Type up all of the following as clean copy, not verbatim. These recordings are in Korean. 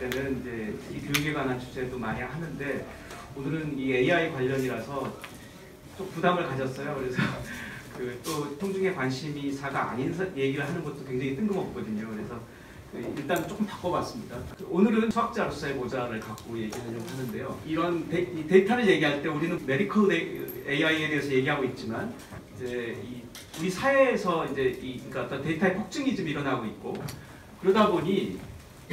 때는 이제 이 교육에 관한 주제도 많이 하는데 오늘은 이 AI 관련이라서 좀 부담을 가졌어요. 그래서 또 통중에 관심이사가 아닌 얘기를 하는 것도 굉장히 뜬금없거든요. 그래서 일단 조금 바꿔봤습니다. 오늘은 수학자로서의 모자를 갖고 얘기하려고 하는데요. 이런 데이터를 얘기할 때 우리는 메디컬 AI에 대해서 얘기하고 있지만 이제 우리 사회에서 이제 그러니까 어떤 데이터의 폭증이 좀 일어나고 있고 그러다 보니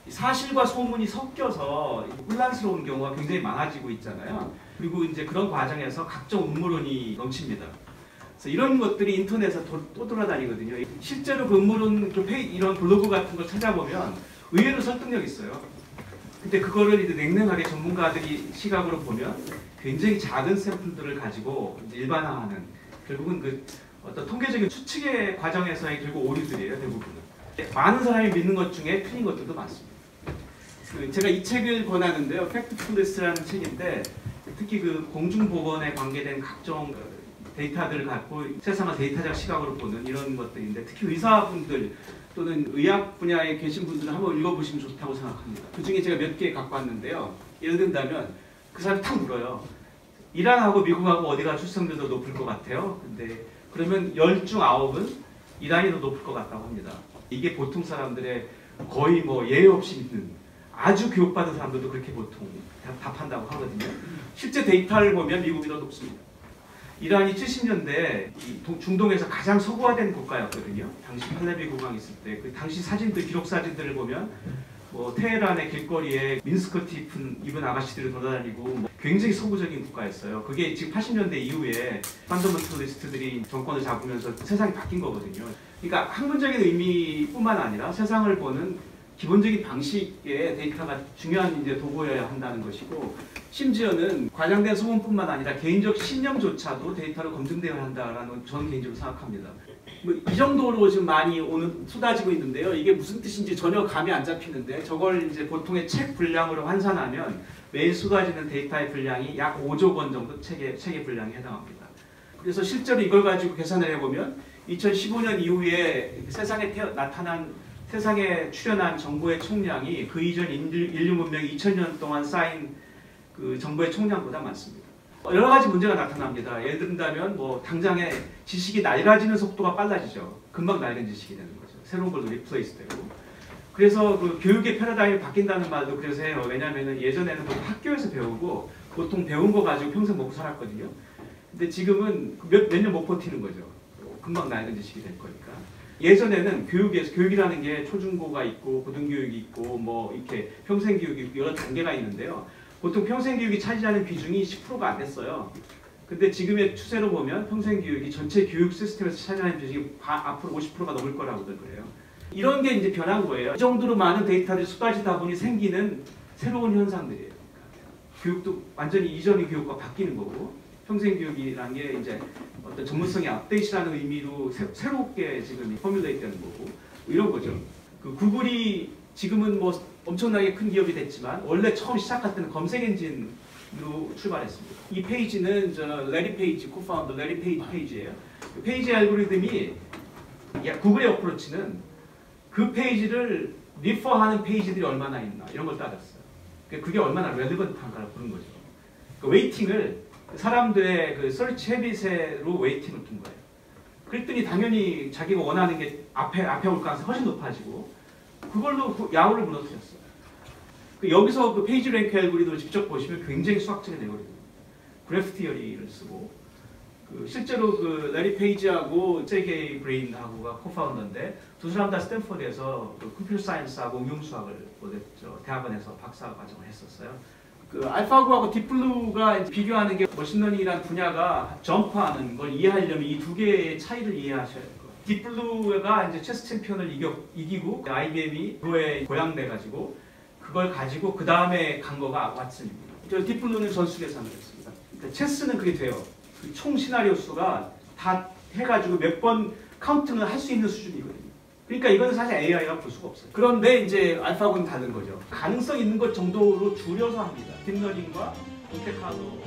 사실과 소문이 섞여서 혼란스러운 경우가 굉장히 많아지고 있잖아요. 그리고 이제 그런 과정에서 각종 음모론이 넘칩니다. 그래서 이런 것들이 인터넷에 또 돌아다니거든요. 실제로 그 음모론 이런 블로그 같은 걸 찾아보면 의외로 설득력 있어요. 근데 그거를 이제 냉랭하게 전문가들이 시각으로 보면 굉장히 작은 샘플들을 가지고 이제 일반화하는 결국은 그 어떤 통계적인 추측의 과정에서의 결국 오류들이에요. 대부분은. 많은 사람이 믿는 것 중에 틀린 것들도 많습니다. 제가 이 책을 권하는데요. 팩트풀리스라는 책인데 특히 그 공중보건에 관계된 각종 데이터들을 갖고 세상을 데이터적 시각으로 보는 이런 것들인데 특히 의사분들 또는 의학 분야에 계신 분들은 한번 읽어보시면 좋다고 생각합니다. 그 중에 제가 몇 개 갖고 왔는데요. 예를 든다면 그 사람이 탁 물어요. 이란하고 미국하고 어디가 출생률이 더 높을 것 같아요? 근데 그러면 10중 9은 이란이 더 높을 것 같다고 합니다. 이게 보통 사람들의 거의 뭐 예외 없이 믿는 아주 교육받은 사람들도 그렇게 보통 답한다고 하거든요. 실제 데이터를 보면 미국이 더 높습니다. 이란이 70년대 중동에서 가장 서구화된 국가였거든요. 당시 팔레비 국왕 있을 때 그 당시 사진들 기록 사진들을 보면 뭐 테헤란의 길거리에 민스커트 입은 아가씨들이 돌아다니고 뭐 굉장히 서구적인 국가였어요. 그게 지금 80년대 이후에 펀더먼털리스트들이 정권을 잡으면서 세상이 바뀐 거거든요. 그러니까 학문적인 의미뿐만 아니라 세상을 보는 기본적인 방식의 데이터가 중요한 이제 도구여야 한다는 것이고 심지어는 과장된 소문뿐만 아니라 개인적 신념조차도 데이터로 검증되어야 한다라는 저는 개인적으로 생각합니다. 뭐 이 정도로 지금 많이 쏟아지고 있는데요. 이게 무슨 뜻인지 전혀 감이 안 잡히는데 저걸 이제 보통의 책 분량으로 환산하면 매일 쏟아지는 데이터의 분량이 약 5조 원 정도 책의 분량에 해당합니다. 그래서 실제로 이걸 가지고 계산을 해보면 2015년 이후에 세상에 출현한 정보의 총량이 그 이전 인류 문명이 2000년 동안 쌓인 그 정보의 총량보다 많습니다. 여러 가지 문제가 나타납니다. 예를 든다면 뭐 당장에 지식이 낡아지는 속도가 빨라지죠. 금방 낡은 지식이 되는 거죠. 새로운 걸로 리플레이스 되고. 그래서 그 교육의 패러다임이 바뀐다는 말도 그래서 해요. 왜냐하면 예전에는 학교에서 배우고 보통 배운 거 가지고 평생 먹고 살았거든요. 근데 지금은 몇 년 못 버티는 거죠. 금방 낡은 지식이 될 거니까. 예전에는 교육이라는 게 초중고가 있고 고등교육이 있고 뭐 이렇게 평생교육이 있고 여러 단계가 있는데요. 보통 평생교육이 차지하는 비중이 10%가 안 됐어요. 근데 지금의 추세로 보면 평생교육이 전체 교육 시스템에서 차지하는 비중이 앞으로 50%가 넘을 거라고들 그래요. 이런 게 이제 변한 거예요. 이 정도로 많은 데이터들이 쏟아지다 보니 생기는 새로운 현상들이에요. 교육도 완전히 이전의 교육과 바뀌는 거고 평생교육이라는 게 이제 어떤 전문성의 업데이트라는 의미로 새롭게 지금 포뮬레이트 되는 거고 이런 거죠. 그 구글이 지금은 뭐 엄청나게 큰 기업이 됐지만 원래 처음 시작할 때는 검색 엔진으로 출발했습니다. 이 페이지는 레리 페이지, 코파운더 레리 페이지 페이지예요. 그 페이지 알고리즘이 구글의 어프로치는 그 페이지를 리퍼하는 페이지들이 얼마나 있나 이런 걸 따졌어요. 그게 얼마나 렐리번트한가를 보는 거죠. 그 웨이팅을 사람들의 그 서치 헤빗으로 웨이팅을 둔 거예요. 그랬더니 당연히 자기가 원하는 게 앞에 올 가능성이 훨씬 높아지고 그걸로 야후를 무너뜨렸어요. 여기서 그 페이지 랭크 알고리즘을 직접 보시면 굉장히 수학적인 알고리즘입니다. 그래프 티어리를 쓰고 실제로 그 레리 페이지하고 세게이 브레인하고가 코파운더인데 두 사람 다 스탠포드에서 컴퓨터 사이언스하고 응용수학을 대학원에서 박사 과정을 했었어요. 그 알파고하고 딥블루가 비교하는 게 머신러닝이라는 분야가 점프하는 걸 이해하려면 이 두 개의 차이를 이해하셔야 돼요. 딥블루가 이제 체스 챔피언을 이기고 IBM이 그거에 고양돼가지고 그걸 가지고 그 다음에 간 거가 왓슨입니다. 딥블루는 전수 계산을 했습니다. 그러니까 체스는 그게 돼요. 그 총 시나리오 수가 다 해가지고 몇 번 카운팅을 할 수 있는 수준이거든요. 그러니까 이건 사실 AI가 볼 수가 없어요. 그런데 이제 알파고는 다른 거죠. 가능성 있는 것 정도로 줄여서 합니다. 딥러닝과 몬테카르로